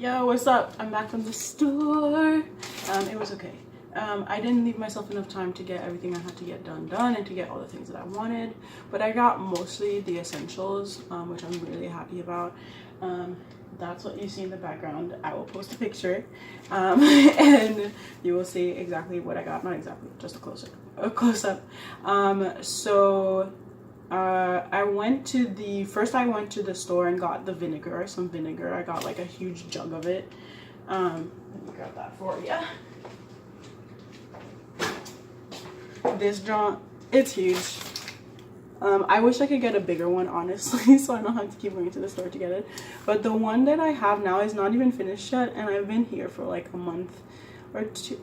Yo, what's up? I'm back from the store. It was okay. I didn't leave myself enough time to get everything I had to get done and to get all the things that I wanted, but I got mostly the essentials, which I'm really happy about. That's what you see in the background. I will post a picture, and you will see exactly what I got. Not exactly, just a close-up. I went to the store and got some vinegar. I got like a huge jug of it. Let me grab that for you. This jug, it's huge. I wish I could get a bigger one, honestly, so I don't have to keep going to the store to get it. But the one that I have now is not even finished yet, and I've been here for like a month or two,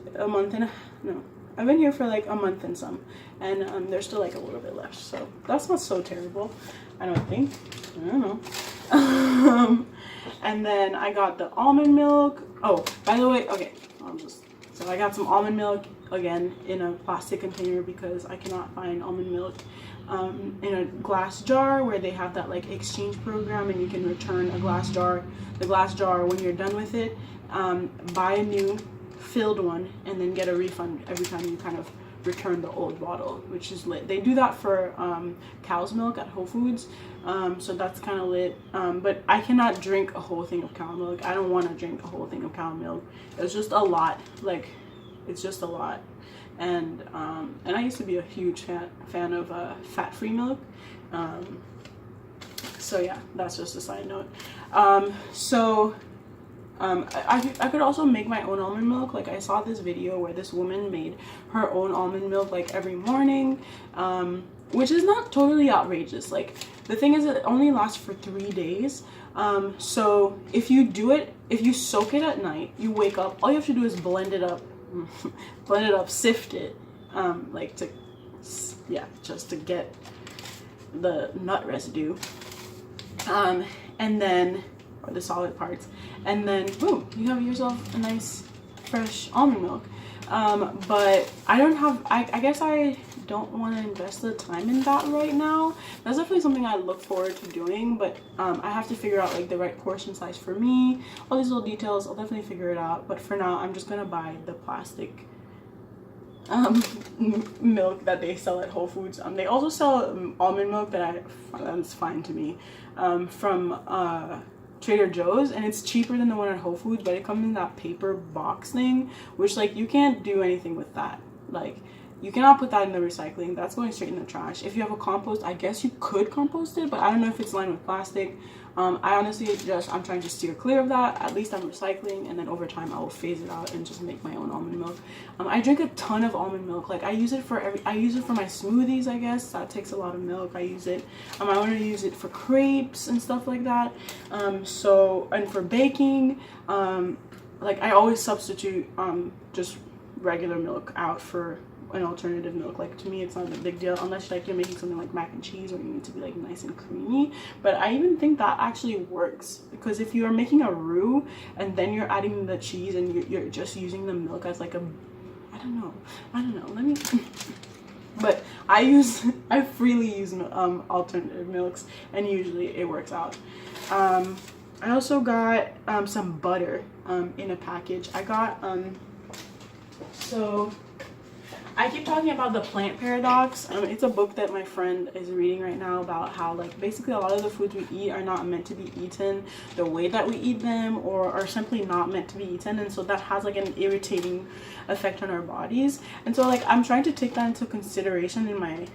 I've been here for like a month and some, and there's still like a little bit left, so that's not so terrible, I don't think. I don't know. And then I got the almond milk. Oh, by the way, okay, so I got some almond milk again in a plastic container because I cannot find almond milk in a glass jar, where they have that like exchange program and you can return the glass jar when you're done with it, buy a new filled one, and then get a refund every time you kind of return the old bottle, which is lit. They do that for cow's milk at Whole Foods, so that's kind of lit. But I cannot drink a whole thing of cow milk. I don't want to drink a whole thing of cow milk. It's just a lot. Like, it's just a lot. And I used to be a huge fan of fat-free milk. So yeah, that's just a side note. I could also make my own almond milk. Like, I saw this video where this woman made her own almond milk like every morning, which is not totally outrageous. Like, the thing is, it only lasts for 3 days. So if you soak it at night, you wake up, all you have to do is blend it up, sift it, just to get the nut residue, and then, or the solid parts, and then boom, you have yourself a nice fresh almond milk. But I guess I don't want to invest the time in that right now. That's definitely something I look forward to doing, but I have to figure out like the right portion size for me, all these little details. I'll definitely figure it out, but for now I'm just gonna buy the plastic milk that they sell at Whole Foods. They also sell almond milk that's fine to me, from Trader Joe's, and it's cheaper than the one at Whole Foods, but it comes in that paper box thing, which, like, you can't do anything with that. Like, you cannot put that in the recycling. That's going straight in the trash. If you have a compost, I guess you could compost it, but I don't know if it's lined with plastic. I honestly I'm trying to steer clear of that. At least I'm recycling, and then over time I will phase it out and just make my own almond milk. I drink a ton of almond milk. Like, I use it for my smoothies, I guess. That takes a lot of milk. I use it. I want to use it for crepes and stuff like that. And for baking, like, I always substitute just regular milk out for an alternative milk. Like, to me, it's not a big deal unless like you're making something like mac and cheese, or you need to be like nice and creamy. But I even think that actually works, because if you are making a roux and then you're adding the cheese and you're just using the milk as like I don't know, let me but I freely use alternative milks, and usually it works out. I also got some butter in a package. I got so I keep talking about The Plant Paradox. It's a book that my friend is reading right now about how, like, basically a lot of the foods we eat are not meant to be eaten the way that we eat them, or are simply not meant to be eaten, and so that has like an irritating effect on our bodies. And so, like, I'm trying to take that into consideration in my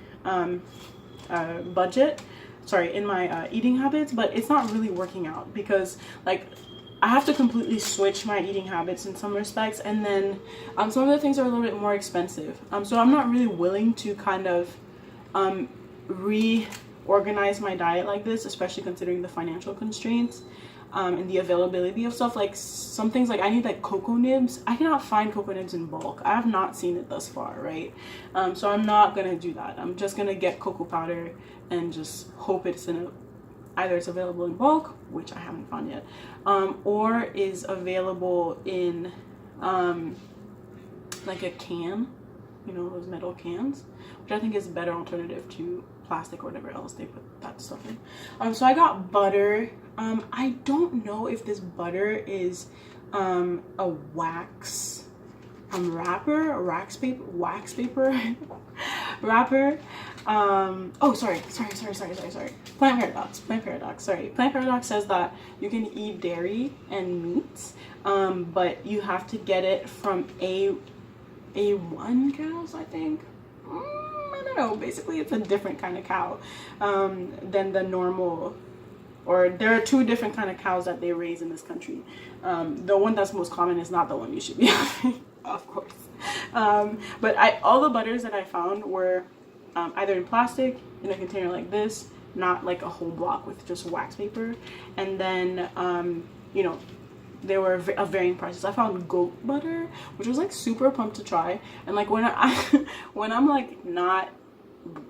in my eating habits, but it's not really working out, because like I have to completely switch my eating habits in some respects, and then some of the things are a little bit more expensive. So I'm not really willing to kind of reorganize my diet like this, especially considering the financial constraints and the availability of stuff. Like, some things, like I need like cocoa nibs. I cannot find cocoa nibs in bulk. I have not seen it thus far, right? So I'm not gonna do that. I'm just gonna get cocoa powder and just hope it's either it's available in bulk, which I haven't found yet, or is available in like a can, you know, those metal cans, which I think is a better alternative to plastic or whatever else they put that stuff in. So I got butter. I don't know if this butter is a wax wrapper, wax paper wrapper. Oh, sorry. Plant Paradox. Sorry. Plant Paradox says that you can eat dairy and meats, but you have to get it from A1 cows, I think. I don't know. Basically, it's a different kind of cow than the normal. Or there are two different kind of cows that they raise in this country. The one that's most common is not the one you should be having, of course. But all the butters that I found were either in plastic, in a container like this, not like a whole block with just wax paper. And then, you know, they were of varying prices. I found goat butter, which was like super pumped to try. And like when when I'm like not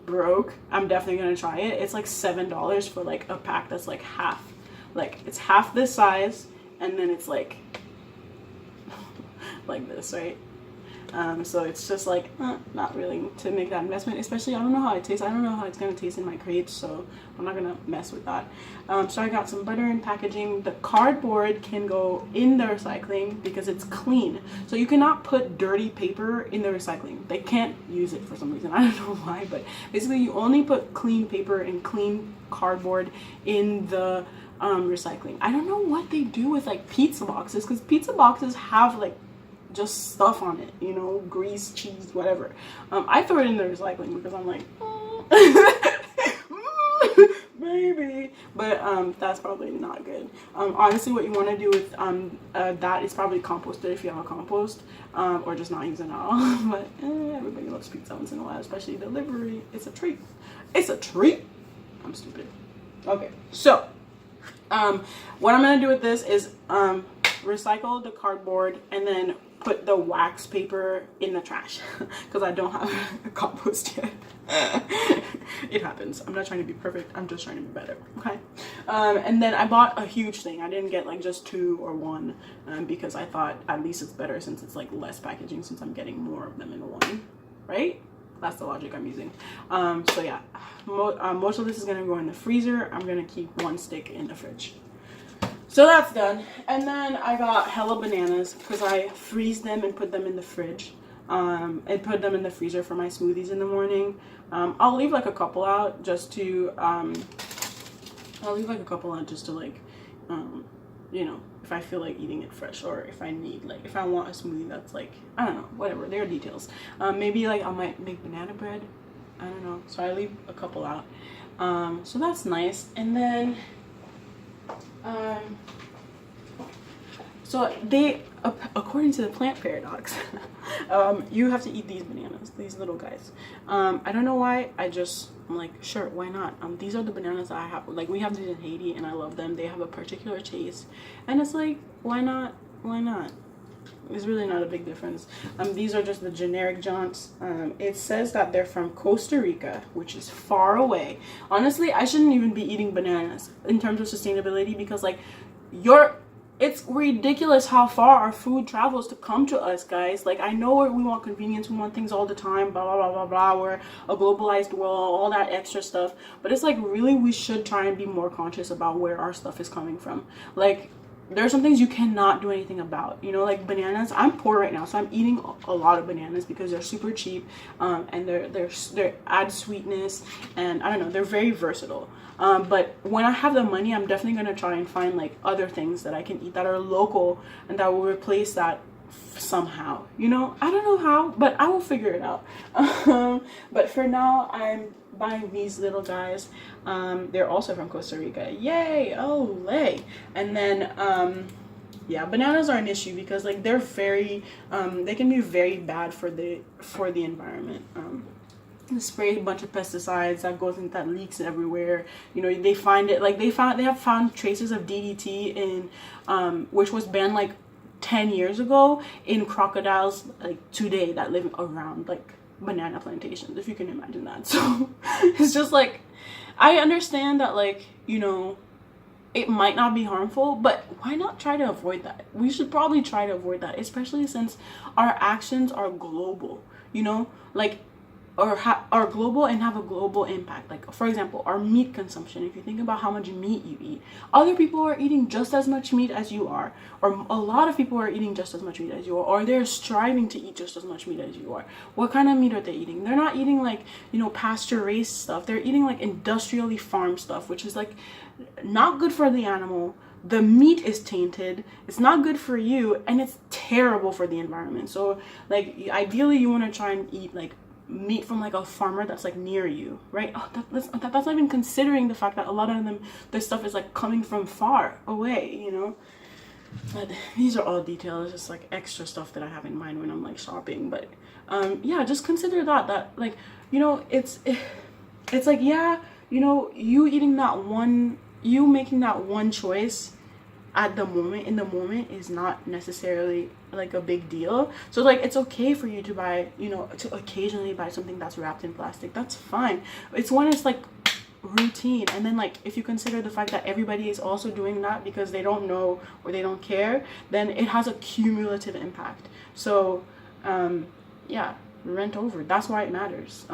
broke, I'm definitely gonna try it. It's like $7 for like a pack that's like half, like it's half this size, and then it's like like this, right? So it's just like not really to make that investment, especially I don't know how it tastes. I don't know how it's gonna taste in my crates, so I'm not gonna mess with that. So I got some butter and packaging. The cardboard can go in the recycling because it's clean, so you cannot put dirty paper in the recycling. They can't use it for some reason. I don't know why, but basically you only put clean paper and clean cardboard in the recycling. I don't know what they do with like pizza boxes, because pizza boxes have like just stuff on it, you know, grease, cheese, whatever. I throw it in the recycling because I'm like, maybe, but that's probably not good. Honestly, what you want to do with that is probably compost it if you have a compost, or just not use it at all. But everybody loves pizza once in a while, especially delivery. It's a treat. I'm stupid. Okay, so what I'm gonna do with this is recycle the cardboard and then put the wax paper in the trash because I don't have a compost yet. It happens. I'm not trying to be perfect. I'm just trying to be better. Okay. And then I bought a huge thing. I didn't get like just 2 or 1 because I thought at least it's better since it's like less packaging, since I'm getting more of them in one, right? That's the logic I'm using. So yeah, most of this is gonna go in the freezer. I'm gonna keep 1 stick in the fridge. So that's done. And then I got hella bananas because I freeze them and put them in the fridge, and put them in the freezer for my smoothies in the morning. I'll leave like a couple out just to like, you know, if I feel like eating it fresh, or if I need, like, if I want a smoothie that's like, I don't know, whatever, there are details. Maybe like I might make banana bread, I don't know, so I leave a couple out. So that's nice. And then so they, according to the Plant Paradox, you have to eat these bananas, these little guys. I don't know why, I'm like, sure, why not? These are the bananas that I have, like, we have these in Haiti and I love them. They have a particular taste, and it's like, why not? It's really not a big difference. These are just the generic jaunts. It says that they're from Costa Rica, which is far away. Honestly, I shouldn't even be eating bananas in terms of sustainability, because like it's ridiculous how far our food travels to come to us, guys. Like, I know we want convenience, we want things all the time, blah blah blah blah blah, we're a globalized world, all that extra stuff, but it's like, really, we should try and be more conscious about where our stuff is coming from. Like, there are some things you cannot do anything about, you know, like bananas. I'm poor right now, so I'm eating a lot of bananas because they're super cheap, and they're add sweetness, and I don't know, they're very versatile. But when I have the money, I'm definitely gonna try and find like other things that I can eat that are local and that will replace that somehow, you know. I don't know how, but I will figure it out. But for now, I'm buying these little guys. They're also from Costa Rica. Yay! Olay! And then yeah, bananas are an issue because like they're very they can be very bad for the environment. Spray a bunch of pesticides that goes in, that leaks everywhere, you know. They find it, like they have found traces of DDT in which was banned like 10 years ago in crocodiles like today that live around like banana plantations, if you can imagine that. So it's just like, I understand that, like, you know, it might not be harmful, but why not try to avoid that? We should probably try to avoid that, especially since our actions are global, you know. Like, are global and have a global impact. Like for example, our meat consumption. If you think about how much meat you eat, other people are eating just as much meat as you are, or a lot of people are eating just as much meat as you are, or they're striving to eat just as much meat as you are. What kind of meat are they eating? They're not eating like, you know, pasture raised stuff. They're eating like industrially farmed stuff, which is like not good for the animal. The meat is tainted, it's not good for you, and it's terrible for the environment. So like ideally you want to try and eat like meat from like a farmer that's like near you, right? That's not even considering the fact that a lot of them, this stuff is like coming from far away, you know. But these are all details, just like extra stuff that I have in mind when I'm like shopping. But yeah, just consider that like, you know, it's like, yeah, you know, you eating that one, you making that one choice at the moment, in the moment, is not necessarily like a big deal. So like it's okay for you to buy, you know, to occasionally buy something that's wrapped in plastic. That's fine. It's when it's like routine. And then like if you consider the fact that everybody is also doing that because they don't know or they don't care, then it has a cumulative impact. So yeah, rent over. That's why it matters.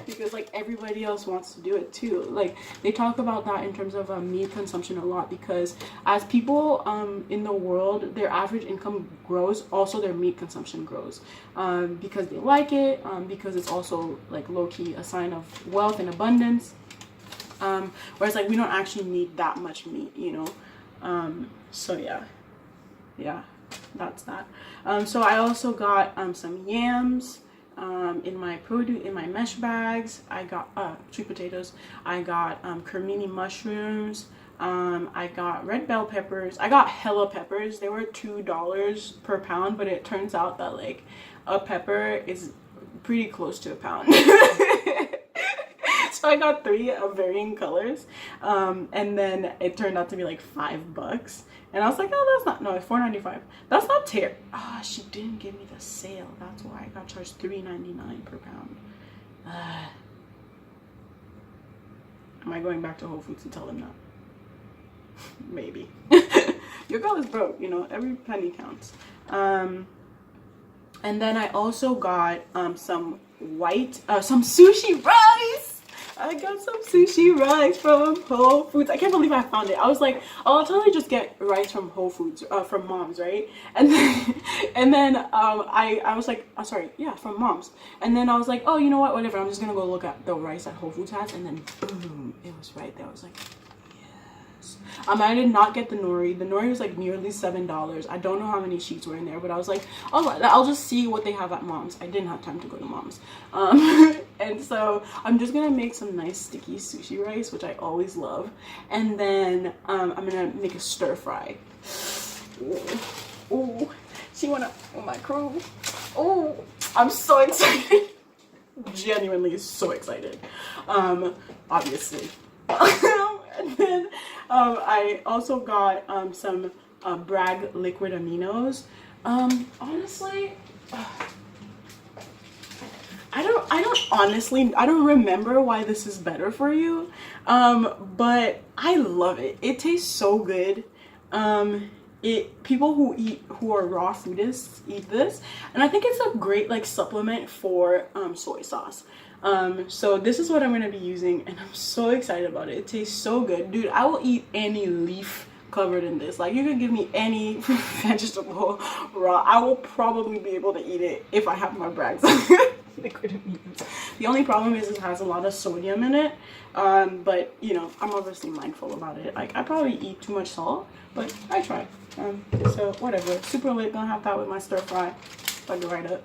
Because like everybody else wants to do it too. Like they talk about that in terms of meat consumption a lot, because as people in the world, their average income grows, also their meat consumption grows, because they like it, because it's also like low-key a sign of wealth and abundance, whereas like we don't actually need that much meat, you know. So yeah, that's that. So I also got some yams in my mesh bags. I got sweet potatoes. I got cremini mushrooms. I got red bell peppers. I got hella peppers. They were $2 per pound, but it turns out that like a pepper is pretty close to a pound. So I got 3 of varying colors, and then it turned out to be like $5. And I was like, oh, that's not, no, it's $4.95. That's not terrible. Ah, she didn't give me the sale. That's why I got charged $3.99 per pound. Am I going back to Whole Foods to tell them that? Maybe. Your girl is broke, you know, every penny counts. And then I also got some sushi rice. I got some sushi rice from Whole Foods. I can't believe I found it. I was like, oh, I'll totally just get rice from Whole Foods, from Mom's, right? And then I was like, oh, sorry, yeah, from Mom's. And then I was like, oh, you know what, whatever. I'm just gonna go look at the rice that Whole Foods has, and then boom, it was right there. I was like, yes. I did not get the nori. The nori was like nearly $7. I don't know how many sheets were in there, but I was like, oh, I'll just see what they have at Mom's. I didn't have time to go to Mom's. And so I'm just gonna make some nice sticky sushi rice, which I always love. And then I'm gonna make a stir fry. Ooh, she wanna, oh, my crew. Oh, I'm so excited. Genuinely so excited. Obviously. And then I also got some Bragg liquid aminos. Honestly, I don't remember why this is better for you, but I love it. It tastes so good. People who are raw foodists eat this, and I think it's a great like supplement for soy sauce. So this is what I'm gonna be using, and I'm so excited about it. It tastes so good, dude. I will eat any leaf covered in this. Like, you can give me any vegetable raw, I will probably be able to eat it if I have my Bragg's liquid aminos. The only problem is it has a lot of sodium in it, but you know, I'm obviously mindful about it. Like, I probably eat too much salt, but I try. So whatever. Super lit. Gonna have that with my stir fry. Plug it right up.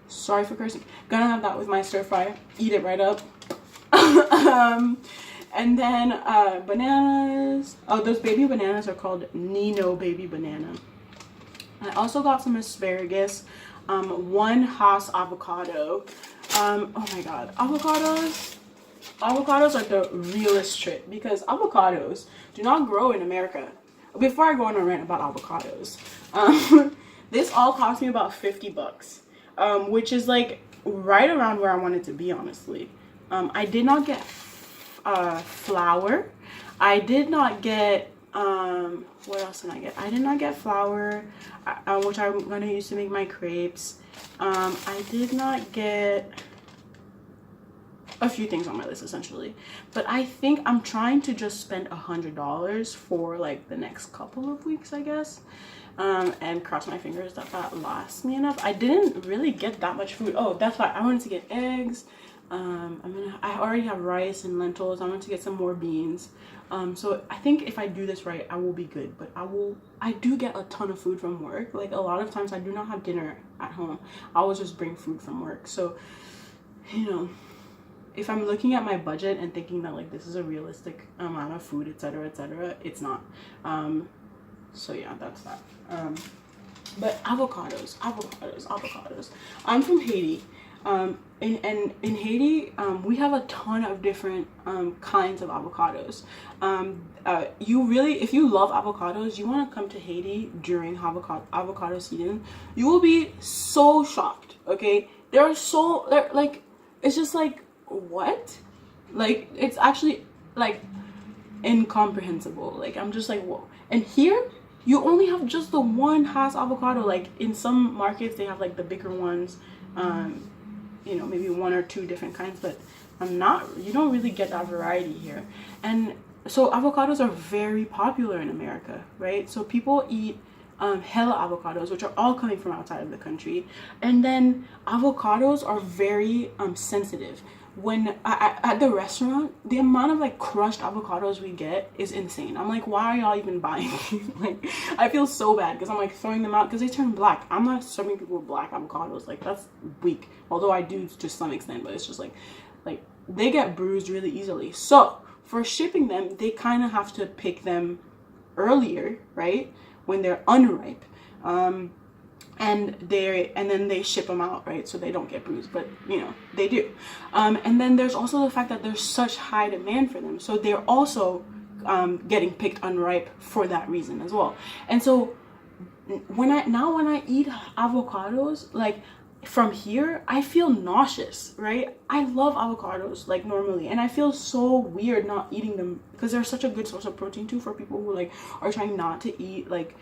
Sorry for cursing. Gonna have that with my stir fry. Eat it right up. And then bananas. Oh, those baby bananas are called Nino baby banana. I also got some asparagus, 1 Hass avocado. Oh my god, avocados are the realest trip, because avocados do not grow in America. Before I go on a rant about avocados, this all cost me about $50, which is like right around where I wanted to be, honestly. I did not get flour. I did not get what else did I get? I did not get flour, which I'm gonna use to make my crepes. I did not get a few things on my list essentially. But I think I'm trying to just spend $100 for like the next couple of weeks, I guess. And cross my fingers that lasts me enough. I didn't really get that much food. Oh, that's why I wanted to get eggs. I already have rice and lentils. I want to get some more beans. So I think if I do this right, I will be good. But I do get a ton of food from work. Like a lot of times I do not have dinner at home. I always just bring food from work. So, you know, if I'm looking at my budget and thinking that like this is a realistic amount of food, etc., it's not. So yeah, that's that. But avocados. I'm from Haiti. In Haiti, we have a ton of different kinds of avocados. If you love avocados, you want to come to Haiti during avocado season. You will be so shocked. Okay, they're like, it's just like, what? Like, it's actually like incomprehensible. Like, I'm just like, whoa. And here you only have just the one Hass avocado. Like in some markets they have like the bigger ones, you know, maybe one or two different kinds, but you don't really get that variety here. And so avocados are very popular in America, right? So people eat hella avocados, which are all coming from outside of the country. And then avocados are very sensitive. When at the restaurant, the amount of like crushed avocados we get is insane. I'm like, why are y'all even buying these? Like, I feel so bad because I'm like throwing them out because they turn black. I'm not serving people with black avocados. Like, that's weak. Although I do to some extent, but it's just like they get bruised really easily. So for shipping them, they kind of have to pick them earlier, right, when they're unripe. And then they ship them out, right, so they don't get bruised, but you know, they do. And then there's also the fact that there's such high demand for them, so they're also getting picked unripe for that reason as well. And so when I eat avocados, like from here, I feel nauseous, right? I love avocados like normally, and I feel so weird not eating them because they're such a good source of protein too for people who like are trying not to eat like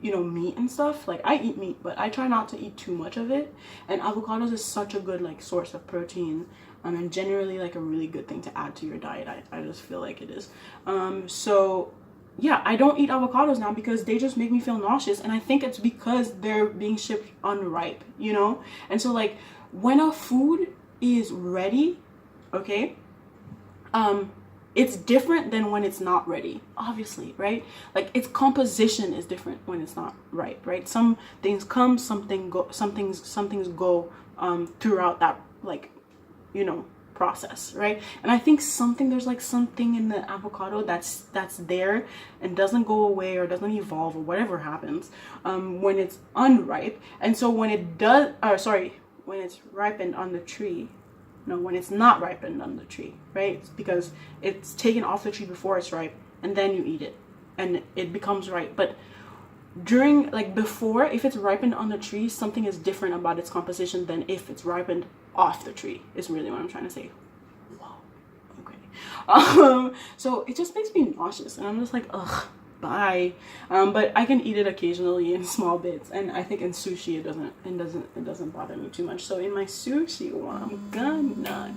you know, meat and stuff. Like, I eat meat, but I try not to eat too much of it, and avocados is such a good like source of protein, and generally like a really good thing to add to your diet. I just feel like it is. So yeah, I don't eat avocados now because they just make me feel nauseous, and I think it's because they're being shipped unripe, you know? And so like when a food is ready, okay, it's different than when it's not ready, obviously, right? Like, its composition is different when it's not ripe, right? Some things come, some things go throughout that, like, you know, process, right? And I think there's like something in the avocado that's there and doesn't go away or doesn't evolve or whatever happens when it's unripe. And so when it's ripened on the tree, when it's not ripened on the tree, right? It's because it's taken off the tree before it's ripe, and then you eat it and it becomes ripe. But during, like, before, if it's ripened on the tree, something is different about its composition than if it's ripened off the tree, is really what I'm trying to say. Whoa, okay. So it just makes me nauseous, and I'm just like, ugh, bye. But I can eat it occasionally in small bits, and I think in sushi it doesn't bother me too much. So in my sushi, what I'm gonna